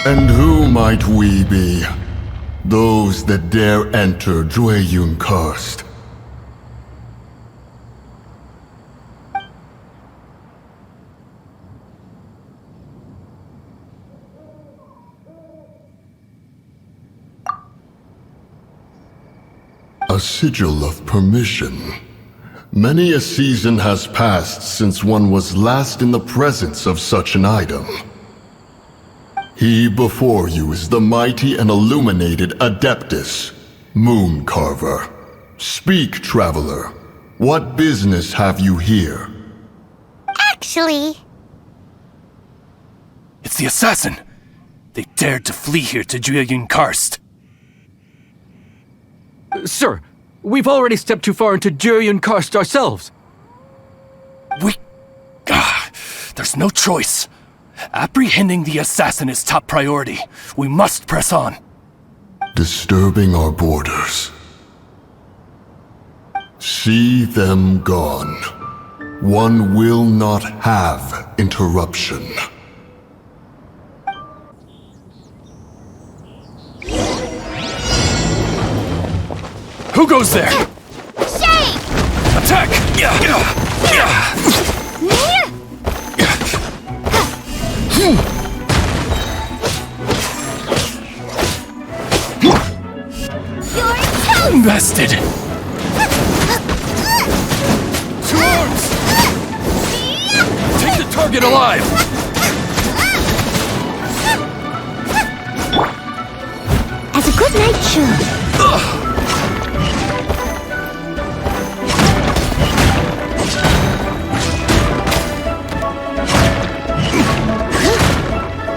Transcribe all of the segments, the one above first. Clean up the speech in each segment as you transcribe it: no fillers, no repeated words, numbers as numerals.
And who might we be? Those that dare enter Jueyun Karst. A sigil of permission. Many a season has passed since one was last in the presence of such an item. He before you is the mighty and illuminated Adeptus, Moon Carver. Speak, traveler. What business have you here? Actually... It's the assassin! They dared to flee here to Jueyun Karst. Sir, we've already stepped too far into Jueyun Karst ourselves. There's no choice. Apprehending the assassin is top priority. We must press on. Disturbing our borders. See them gone. One will not have interruption. Who goes there? Shake! Attack! You're toast! Invested! Two arms! Take the target alive! As a good night should.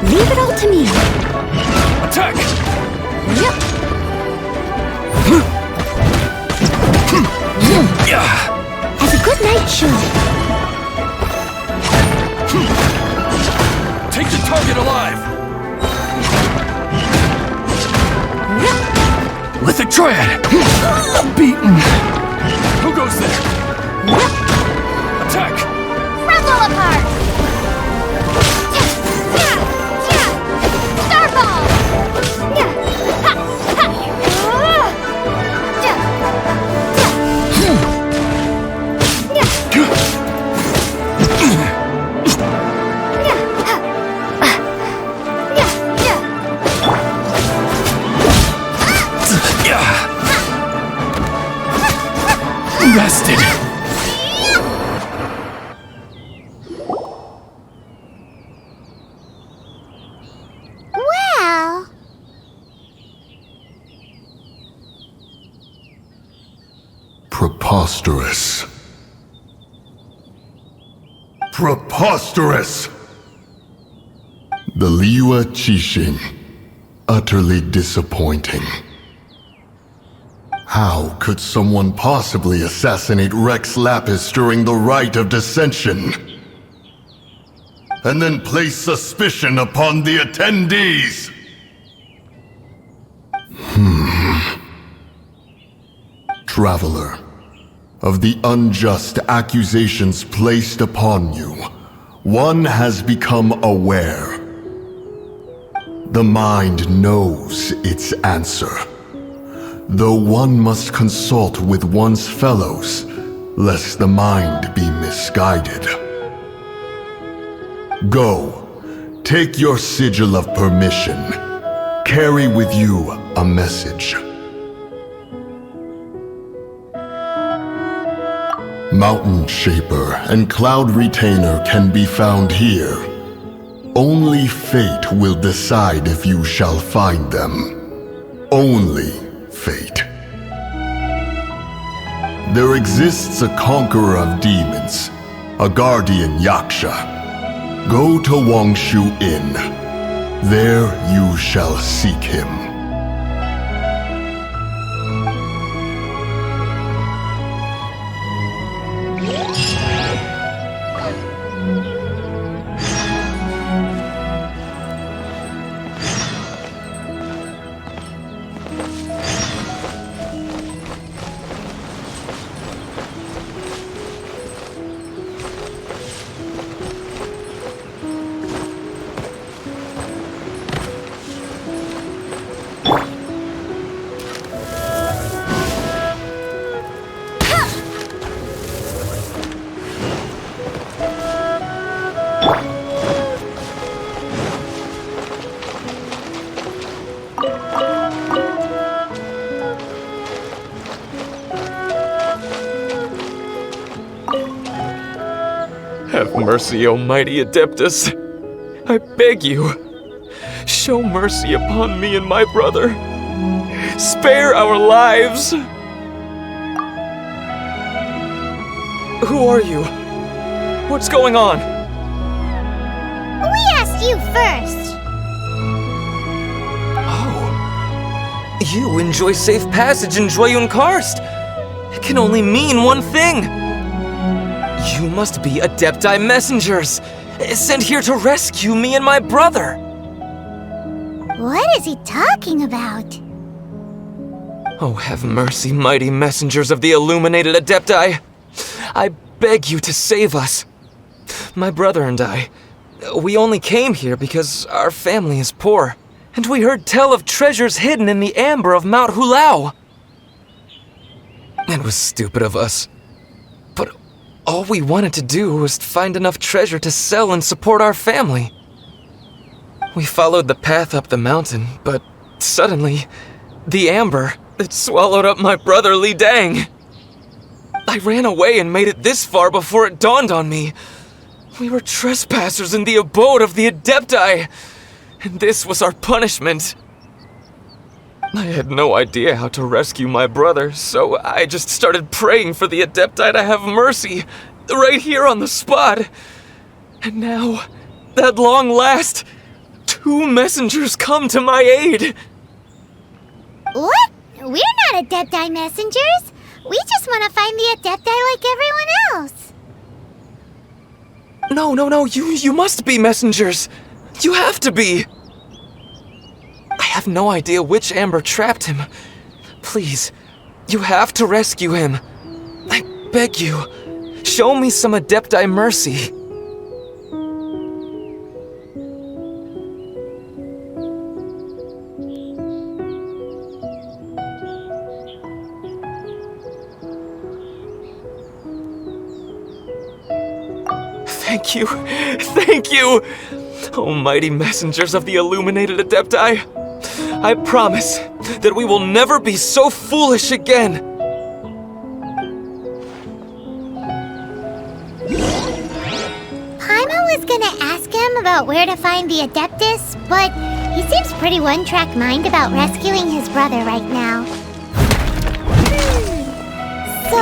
Leave it all to me. Attack! Yep. As a good night should. Take the target alive! Lithic Triad! Beaten! Who goes there? Attack! Crumble apart! Starball! Rested! Well... Preposterous. Preposterous! The Liyue Qixing. Utterly disappointing. How could someone possibly assassinate Rex Lapis during the Rite of Descension? And then place suspicion upon the attendees? Traveler, of the unjust accusations placed upon you, one has become aware. The mind knows its answer. Though one must consult with one's fellows, lest the mind be misguided. Go, take your sigil of permission. Carry with you a message. Mountain Shaper and Cloud Retainer can be found here. Only fate will decide if you shall find them. Only fate. There exists a conqueror of demons, a guardian Yaksha. Go to Wangshu Inn. There you shall seek him. Have mercy, O mighty adeptus. I beg you, show mercy upon me and my brother. Spare our lives! Who are you? What's going on? We asked you first. Oh. You enjoy safe passage in Joyun Karst. It can only mean one thing. You must be adepti messengers, sent here to rescue me and my brother. What is he talking about? Oh, have mercy, mighty messengers of the illuminated adepti. I beg you to save us. My brother and I, we only came here because our family is poor, and we heard tell of treasures hidden in the amber of Mount Hulao. It was stupid of us, but all we wanted to do was find enough treasure to sell and support our family. We followed the path up the mountain, but suddenly, the amber, it swallowed up my brother Li Dang. I ran away and made it this far before it dawned on me. We were trespassers in the abode of the adepti, and this was our punishment. I had no idea how to rescue my brother, so I just started praying for the adepti to have mercy, right here on the spot. And now, at long last, 2 messengers come to my aid. What? We're not adepti messengers. We just want to find the adepti like everyone else. No, you must be messengers. You have to be. I have no idea which amber trapped him. Please, you have to rescue him. I beg you, show me some adepti mercy. Thank you! O mighty messengers of the illuminated adepti, I promise that we will never be so foolish again! Paimon was gonna ask him about where to find the adeptus, but he seems pretty one-track mind about rescuing his brother right now. So,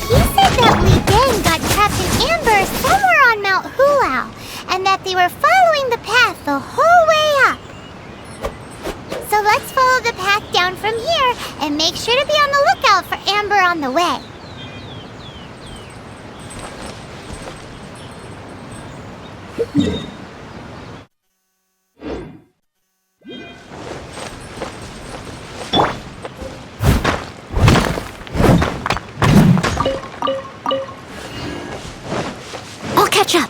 he said that Li Dang got trapped in amber somewhere on Mount Hulao, and that they were following the path the whole way up. So let's follow the path down from here and make sure to be on the lookout for amber on the way. I'll catch up.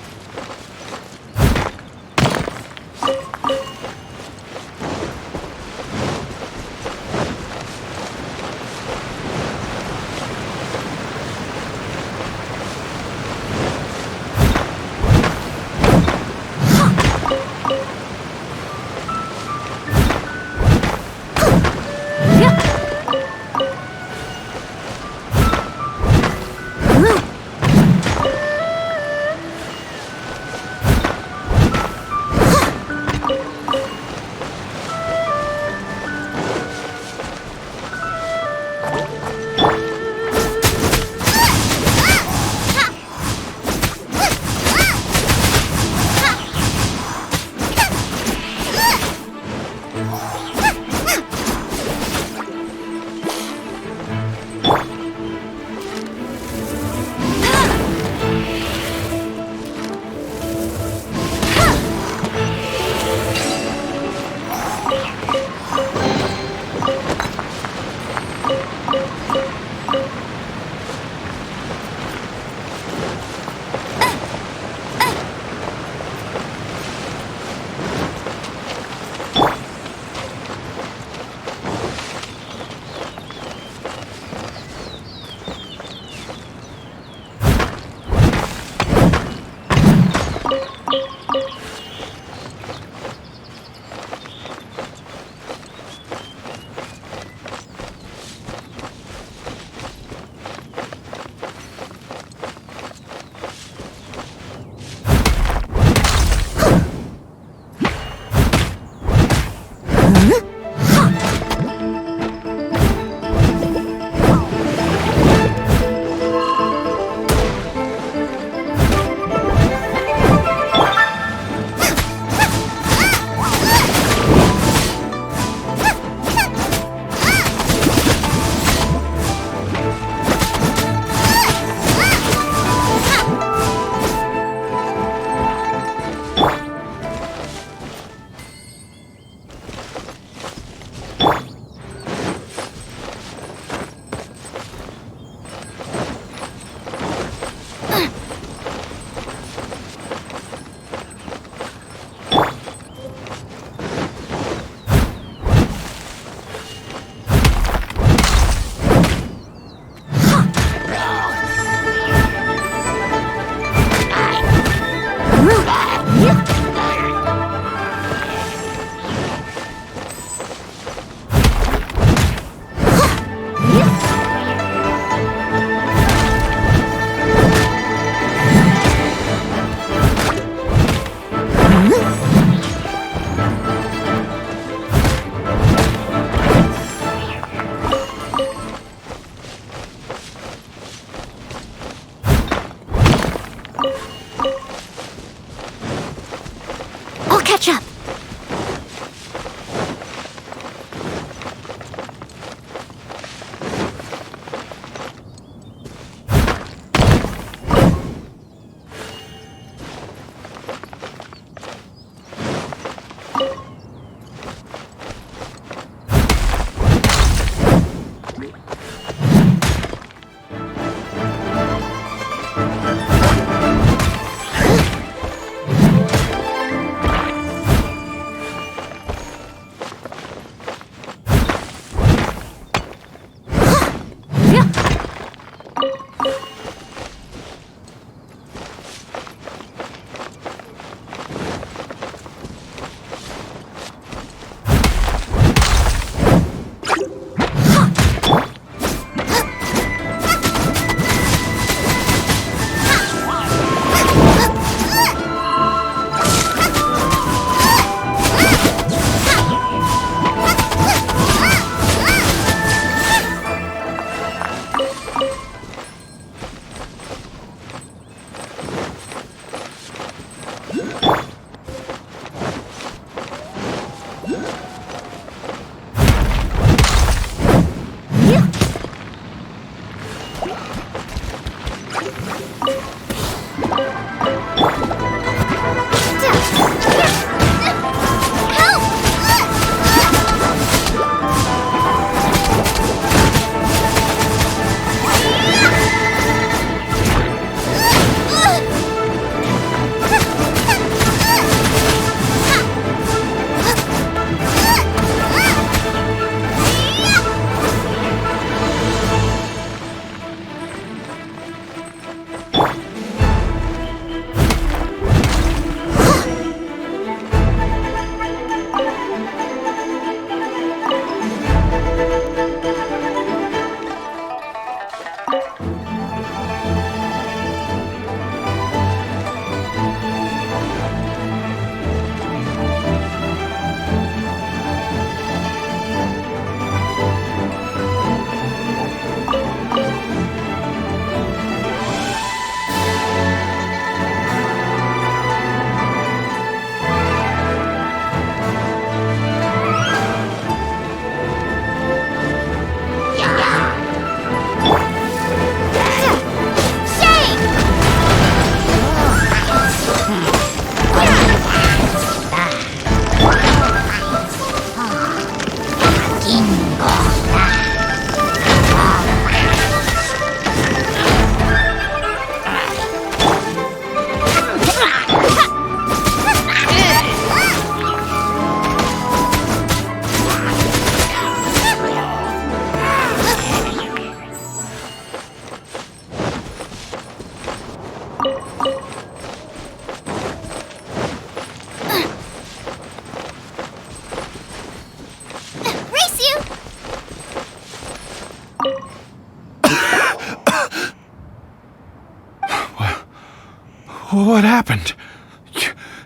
What happened?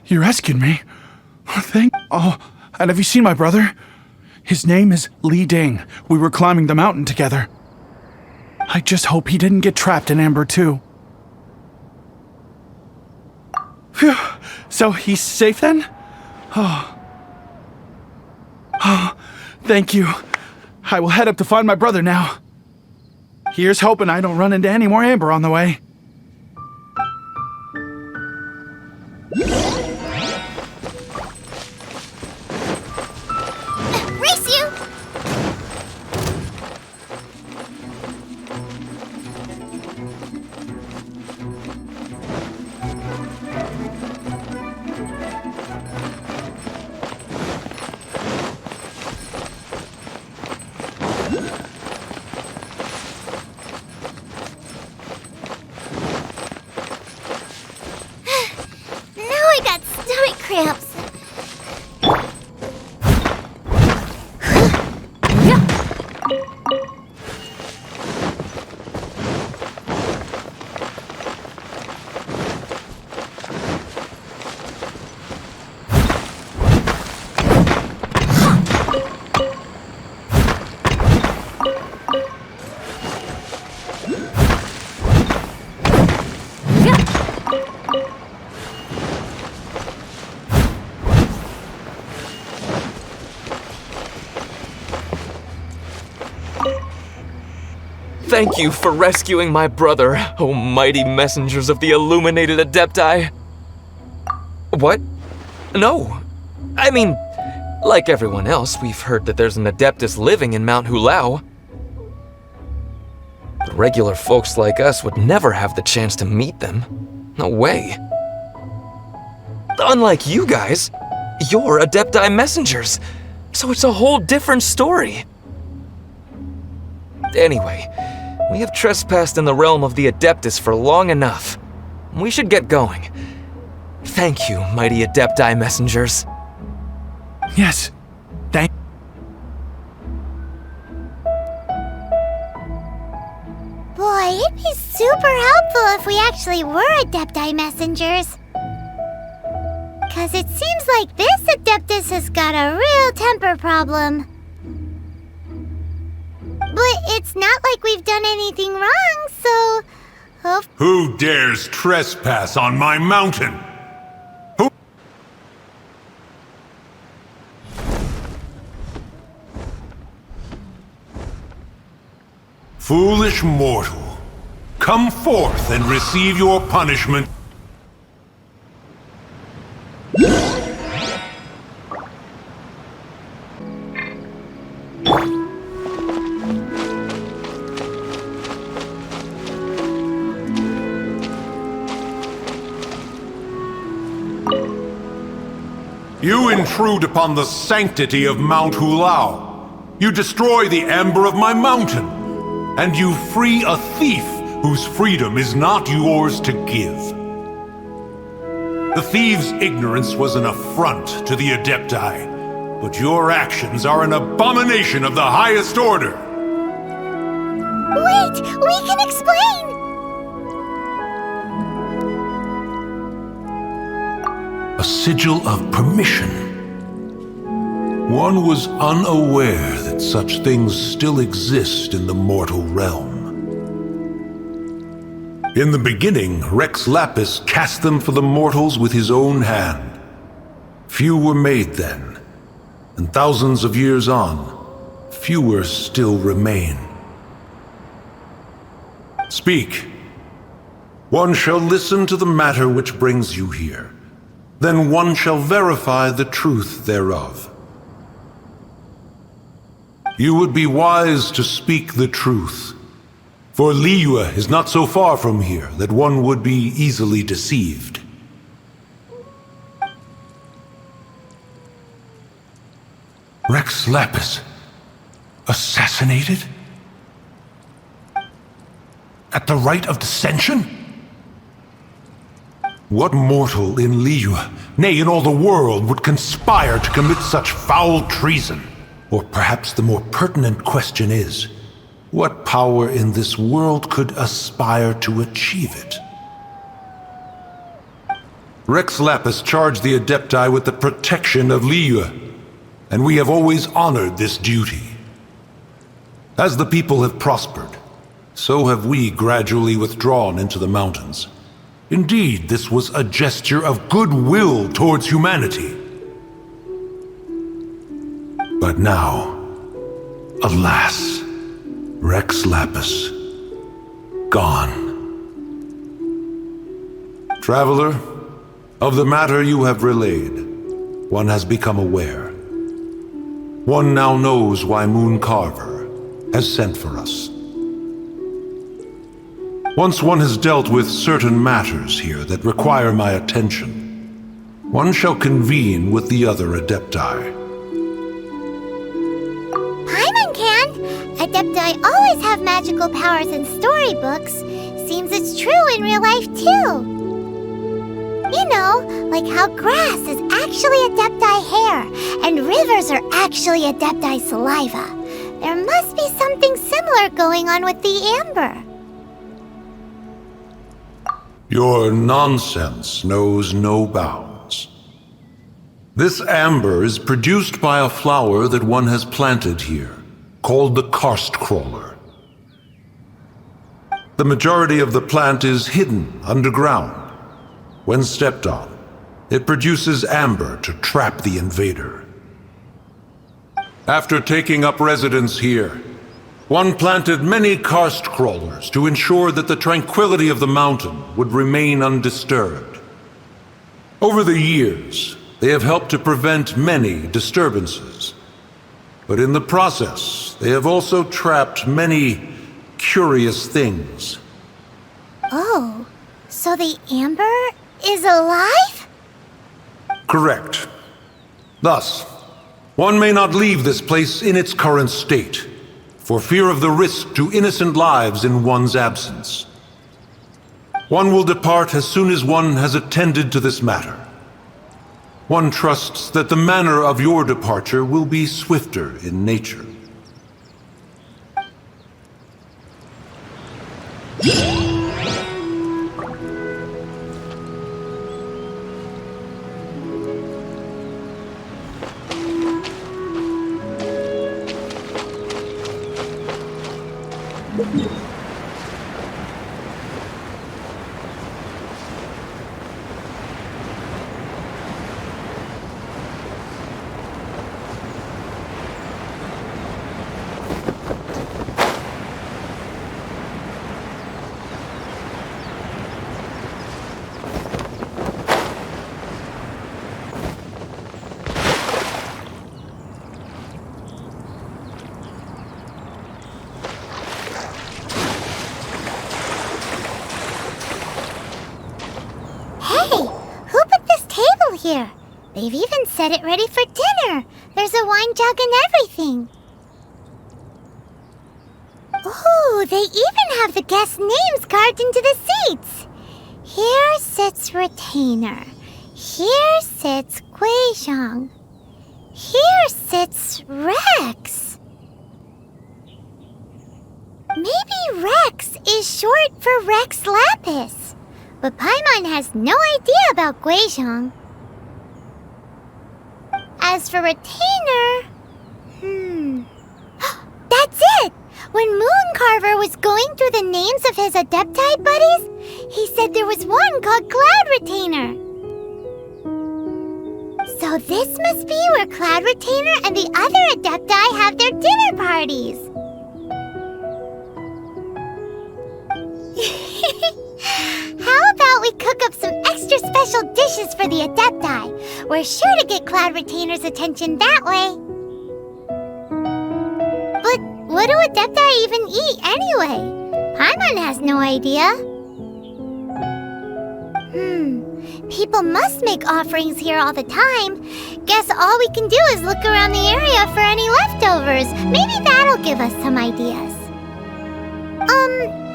You rescued me. Oh, and have you seen my brother? His name is Li Ding. We were climbing the mountain together. I just hope he didn't get trapped in Amber too. Phew. So he's safe then? Oh, thank you. I will head up to find my brother now. Here's hoping I don't run into any more Amber on the way. Race you! Now I got stomach cramps. Thank you for rescuing my brother, O mighty messengers of the illuminated adepti. What? No. I mean, like everyone else, we've heard that there's an adeptus living in Mount Hulao. But regular folks like us would never have the chance to meet them. No way. Unlike you guys, you're adepti messengers, so it's a whole different story. Anyway, we have trespassed in the realm of the adeptus for long enough. We should get going. Thank you, mighty adepti messengers. Yes, thank. Boy, it'd be super helpful if we actually were adepti messengers. 'Cause it seems like this adeptus has got a real temper problem. But it's not like we've done anything wrong, so... Who dares trespass on my mountain? Who? Foolish mortal, come forth and receive your punishment. You intrude upon the sanctity of Mount Hulao. You destroy the amber of my mountain. And you free a thief whose freedom is not yours to give. The thief's ignorance was an affront to the adepti, but your actions are an abomination of the highest order. Wait! We can explain! A sigil of permission. One was unaware that such things still exist in the mortal realm. In the beginning, Rex Lapis cast them for the mortals with his own hand. Few were made then, and thousands of years on, fewer still remain. Speak. One shall listen to the matter which brings you here. Then one shall verify the truth thereof. You would be wise to speak the truth, for Liyue is not so far from here that one would be easily deceived. Rex Lapis, assassinated? At the rite of Descension? What mortal in Liyue, nay, in all the world, would conspire to commit such foul treason? Or perhaps the more pertinent question is, what power in this world could aspire to achieve it? Rex Lapis charged the adepti with the protection of Liyue, and we have always honored this duty. As the people have prospered, so have we gradually withdrawn into the mountains. Indeed, this was a gesture of goodwill towards humanity. But now, alas, Rex Lapis, gone. Traveler, of the matter you have relayed, one has become aware. One now knows why Moon Carver has sent for us. Once one has dealt with certain matters here that require my attention, one shall convene with the other adepti. Paimon can! Adepti always have magical powers in storybooks. Seems it's true in real life, too. You know, like how grass is actually adepti hair, and rivers are actually adepti saliva. There must be something similar going on with the amber. Your nonsense knows no bounds. This amber is produced by a flower that one has planted here, called the karst crawler. The majority of the plant is hidden underground. When stepped on, it produces amber to trap the invader. After taking up residence here, one planted many karst crawlers to ensure that the tranquility of the mountain would remain undisturbed. Over the years, they have helped to prevent many disturbances. But in the process, they have also trapped many curious things. Oh, so the amber is alive? Correct. Thus, one may not leave this place in its current state, for fear of the risk to innocent lives in one's absence. One will depart as soon as one has attended to this matter. One trusts that the manner of your departure will be swifter in nature. Here. They've even set it ready for dinner. There's a wine jug and everything. Ooh, they even have the guests' names carved into the seats. Here sits Retainer. Here sits Guizhong. Here sits Rex. Maybe Rex is short for Rex Lapis. But Paimon has no idea about Guizhong. As for Retainer... That's it! When Mooncarver was going through the names of his adepti buddies, he said there was one called Cloud Retainer. So this must be where Cloud Retainer and the other adepti have their dinner parties. How about we cook up some extra special dishes for the adepti? We're sure to get Cloud Retainer's attention that way. But what do adepti even eat anyway? Paimon has no idea. People must make offerings here all the time. Guess all we can do is look around the area for any leftovers. Maybe that'll give us some ideas.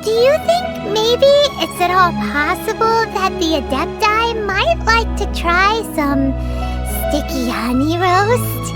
Do you think maybe it's at all possible that the adepti might like to try some sticky honey roast?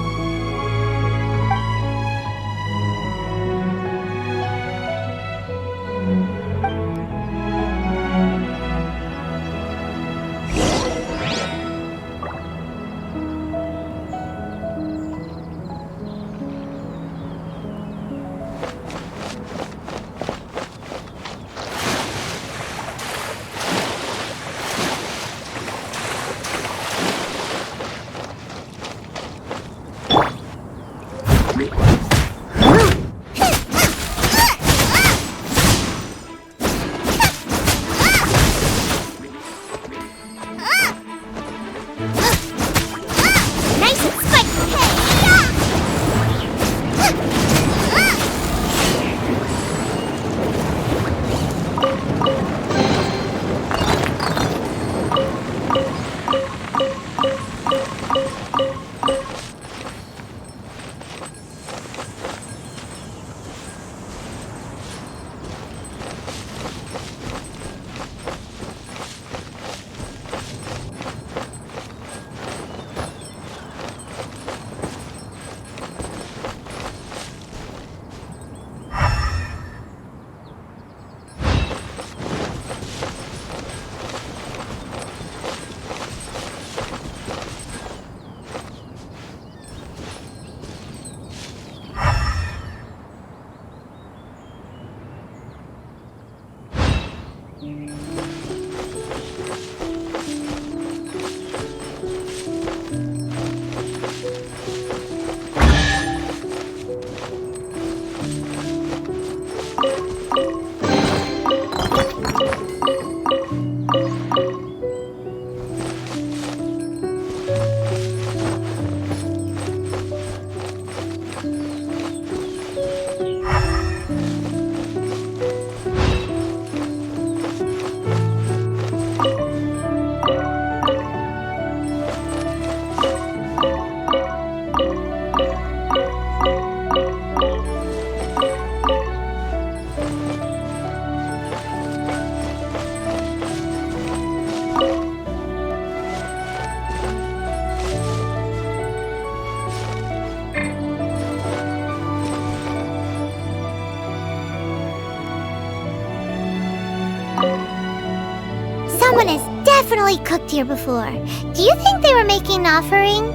Someone has definitely cooked here before. Do you think they were making an offering?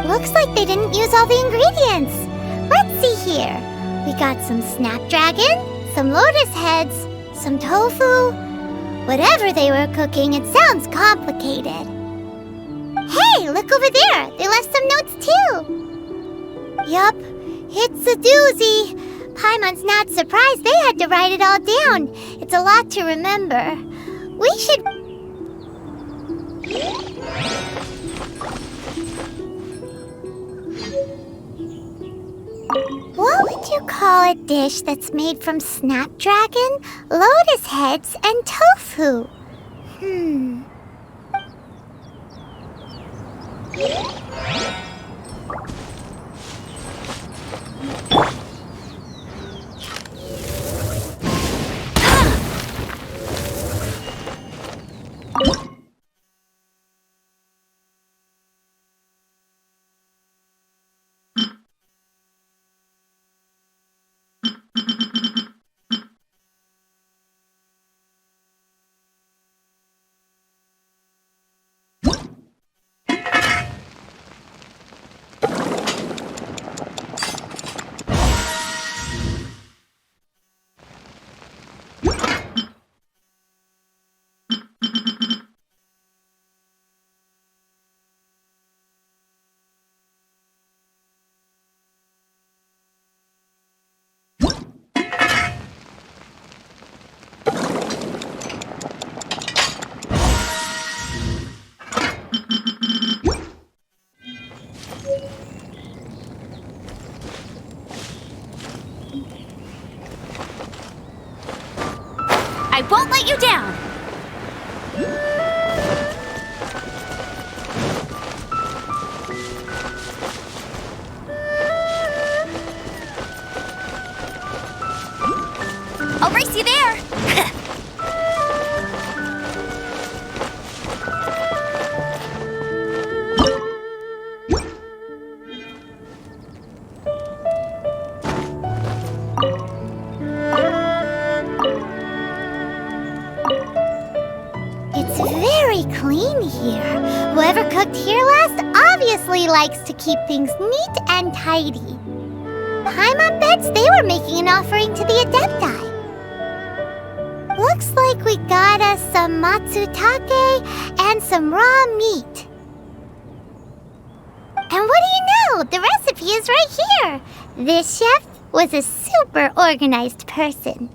Looks like they didn't use all the ingredients. Let's see here. We got some snapdragon, some lotus heads, some tofu. Whatever they were cooking, it sounds complicated. Hey, look over there. They left some notes too. Yup, it's a doozy. Paimon's not surprised they had to write it all down. It's a lot to remember. We should... What would you call a dish that's made from snapdragon, lotus heads, and tofu? I won't let you down! I'll race you there! It's very clean here. Whoever cooked here last obviously likes to keep things neat and tidy. Paimon bets they were making an offering to the adepti. Looks like we got us some matsutake and some raw meat. And what do you know? The recipe is right here. This chef was a super organized person.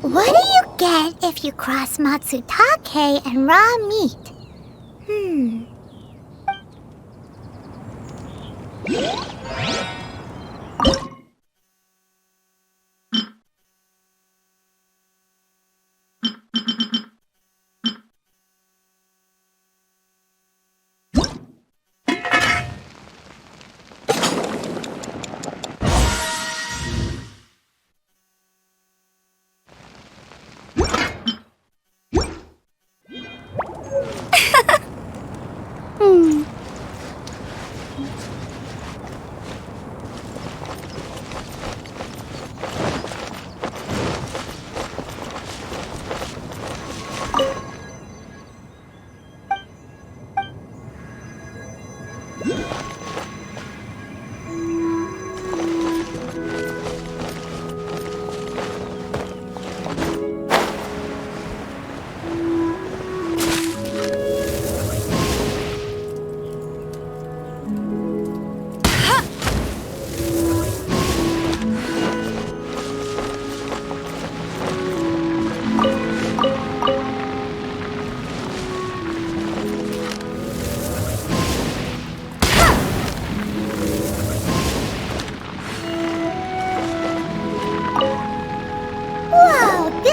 What do you get if you cross matsutake and raw meat?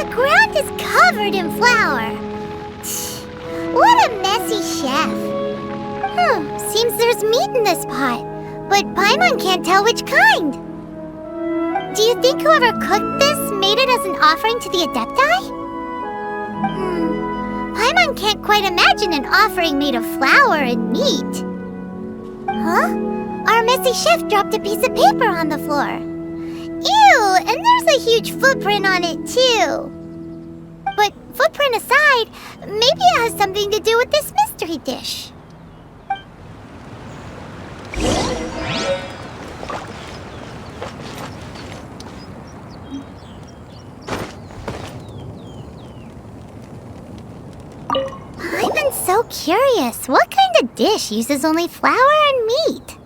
the ground is covered in flour. What a messy chef. Seems there's meat in this pot, but Paimon can't tell which kind. Do you think whoever cooked this made it as an offering to the adepti? Paimon can't quite imagine an offering made of flour and meat. Huh? Our messy chef dropped a piece of paper on the floor. Ew, and there's a huge footprint on it too. But footprint aside, maybe it has something to do with this mystery dish. I've been so curious. What kind of dish uses only flour and meat?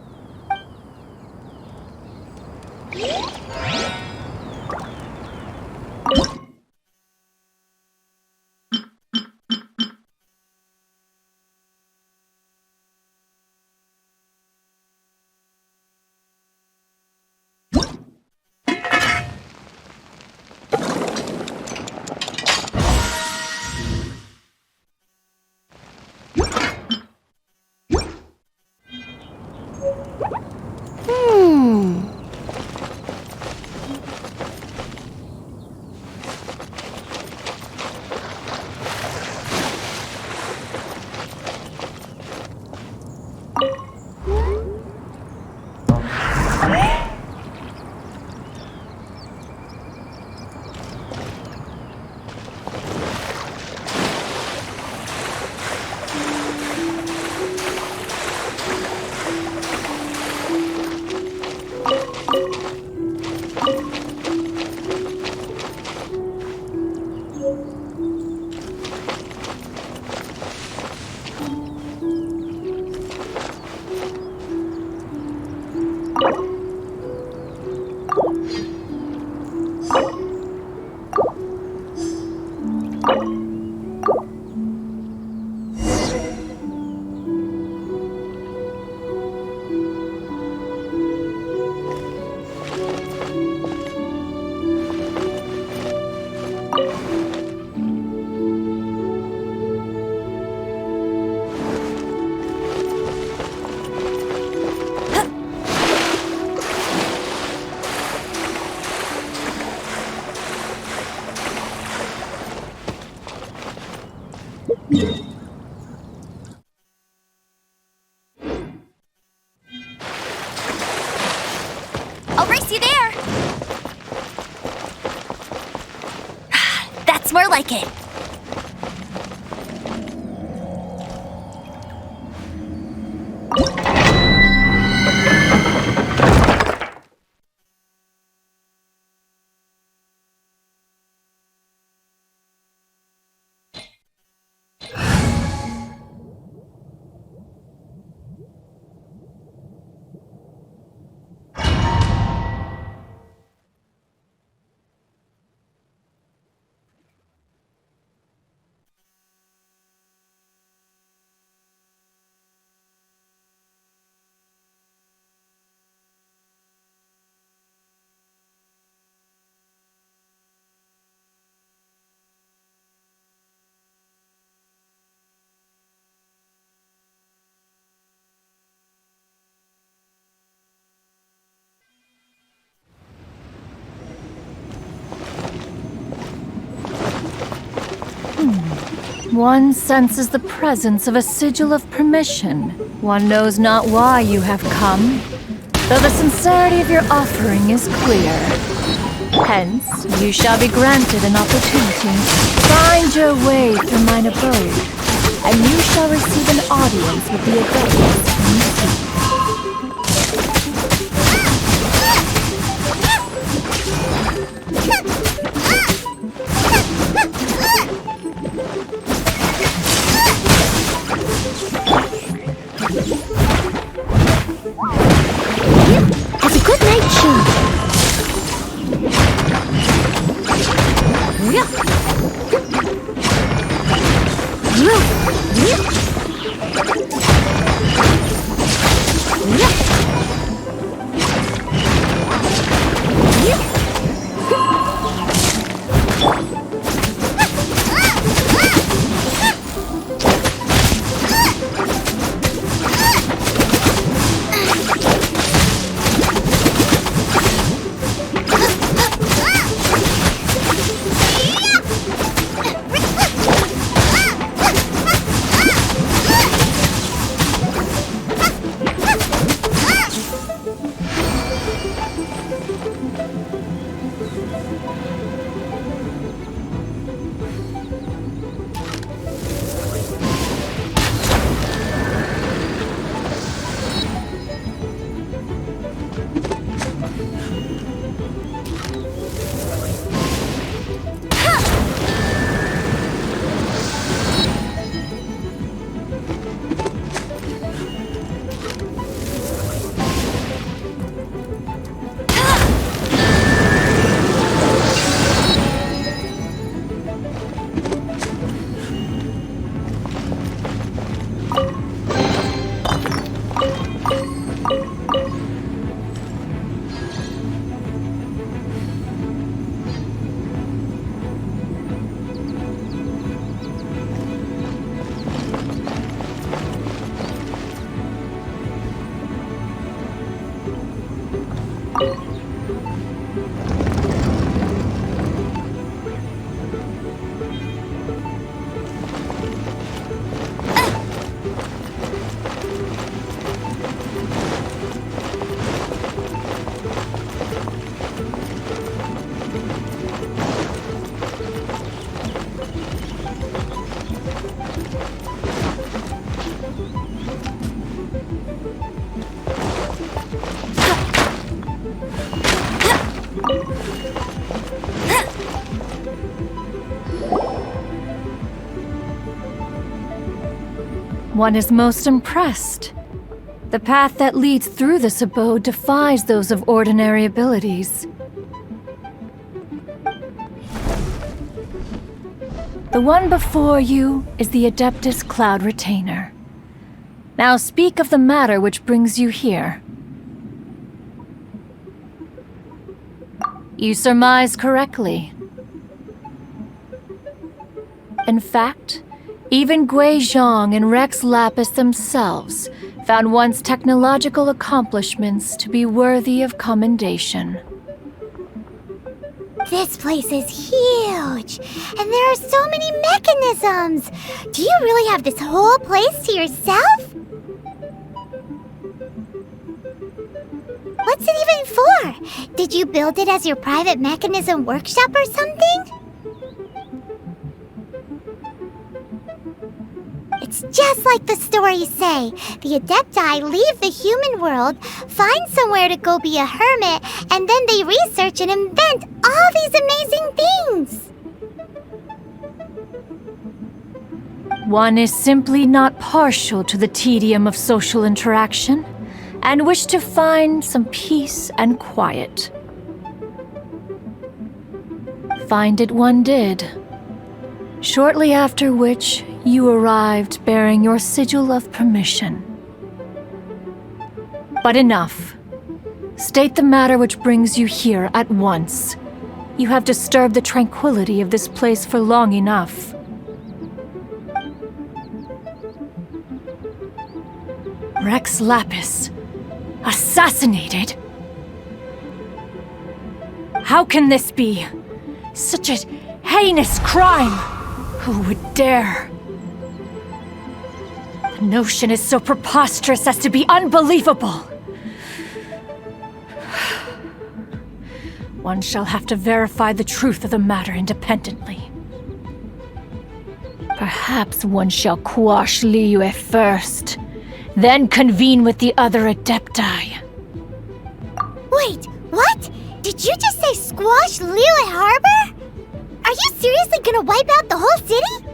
I'll race you there! That's more like it. One senses the presence of a sigil of permission. One knows not why you have come, though the sincerity of your offering is clear. Hence, you shall be granted an opportunity. Find your way through mine abode, and you shall receive an audience with the adeptus you seek. Have a good night, Shin. One is most impressed. The path that leads through this abode defies those of ordinary abilities. The one before you is the Adeptus Cloud Retainer. Now speak of the matter which brings you here. You surmise correctly. In fact, even Gui Zhang and Rex Lapis themselves found one's technological accomplishments to be worthy of commendation. This place is huge, and there are so many mechanisms. Do you really have this whole place to yourself? What's it even for? Did you build it as your private mechanism workshop or something? It's just like the stories say. The adepti leave the human world, find somewhere to go be a hermit, and then they research and invent all these amazing things. One is simply not partial to the tedium of social interaction, and wished to find some peace and quiet. Find it one did. Shortly after which, you arrived bearing your sigil of permission. But enough. State the matter which brings you here at once. You have disturbed the tranquility of this place for long enough. Rex Lapis. Assassinated? How can this be? Such a heinous crime! Who would dare? The notion is so preposterous as to be unbelievable. One shall have to verify the truth of the matter independently. Perhaps one shall quash Liyue first, then convene with the other adepti. Wait, what? Did you just say squash Liyue Harbor? Are you seriously gonna wipe out the whole city?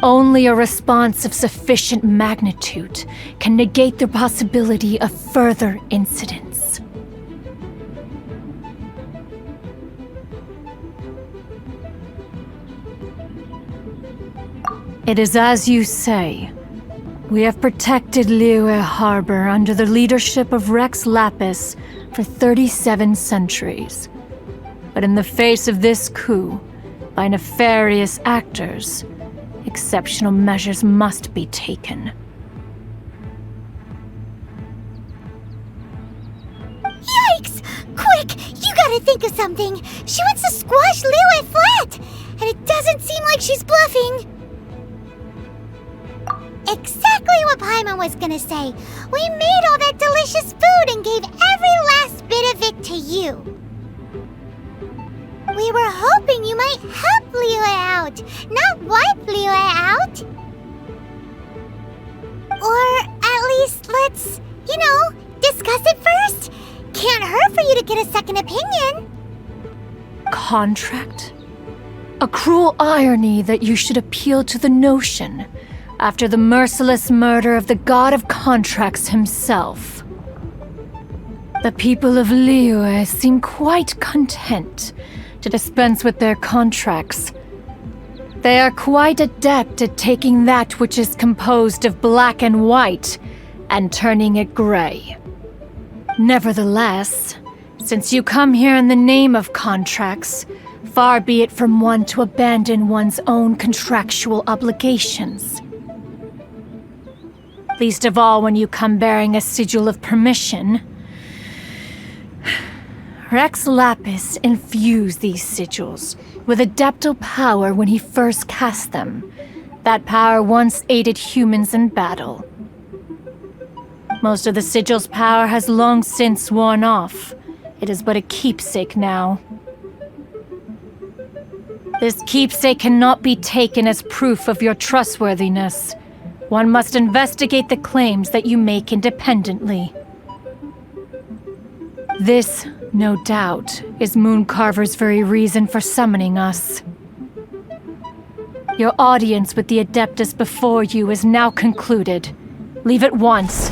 Only a response of sufficient magnitude can negate the possibility of further incidents. It is as you say. We have protected Liyue Harbor under the leadership of Rex Lapis for 37 centuries. But in the face of this coup, by nefarious actors, exceptional measures must be taken. Yikes! Quick! You gotta think of something! She wants to squash Liyue flat! And it doesn't seem like she's bluffing! Exactly what Paimon was gonna say. We made all that delicious food and gave every last bit of it to you. We were hoping you might help Liyue out, not wipe Liyue out. Or at least let's, discuss it first. Can't hurt for you to get a second opinion. Contract? A cruel irony that you should appeal to the notion after the merciless murder of the god of contracts himself. The people of Liyue seem quite content to dispense with their contracts. They are quite adept at taking that which is composed of black and white and turning it gray. Nevertheless, since you come here in the name of contracts, far be it from one to abandon one's own contractual obligations. Least of all when you come bearing a sigil of permission. Rex Lapis infused these sigils with adeptal power when he first cast them. That power once aided humans in battle. Most of the sigil's power has long since worn off. It is but a keepsake now. This keepsake cannot be taken as proof of your trustworthiness. One must investigate the claims that you make independently. This, no doubt, is Mooncarver's very reason for summoning us. Your audience with the adeptus before you is now concluded. Leave at once.